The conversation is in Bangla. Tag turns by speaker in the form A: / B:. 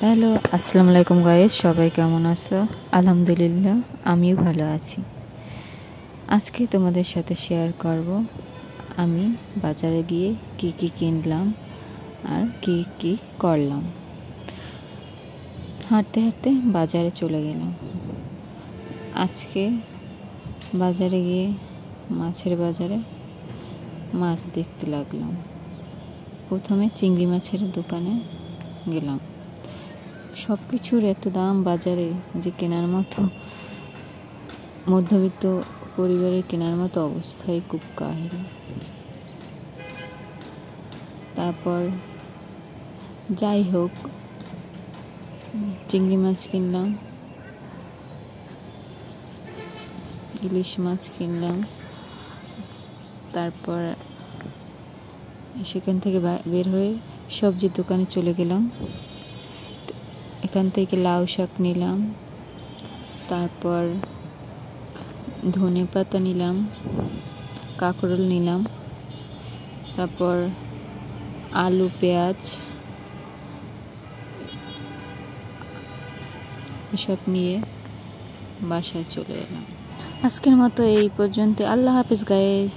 A: হ্যালো, আসসালামু আলাইকুম গাইস, সবাই কেমন আছো? আলহামদুলিল্লাহ, আমিও ভালো আছি। আজকে তোমাদের সাথে শেয়ার করব আমি বাজারে গিয়ে কি কি কিনলাম আর কি কি করলাম। হাঁটতে হাঁটতে বাজারে চলে গেলাম। আজকে বাজারে গিয়ে মাছের বাজারে মাছ দেখতে লাগলাম। প্রথমে চিংড়ি মাছের দোকানে গেলাম। সব কিছুর এত দাম বাজারে যে কেনার মতো, মধ্যবিত্ত পরিবারের কেনার মতো অবস্থাই খুব কাহিল। তারপর যাই হোক, চিংড়ি মাছ কিনলাম, ইলিশ মাছ কিনলাম। তারপর সেখান থেকে বের হয়ে সবজির দোকানে চলে গেলাম। এখান থেকে লাউ শাক নিলাম, তারপর ধনে পাতা নিলাম, কাঁকরোল নিলাম, তারপর আলু পেঁয়াজ এসব নিয়ে বাসায় চলে এলাম। আজকের মতো এই পর্যন্ত। আল্লাহ হাফেজ গাইস।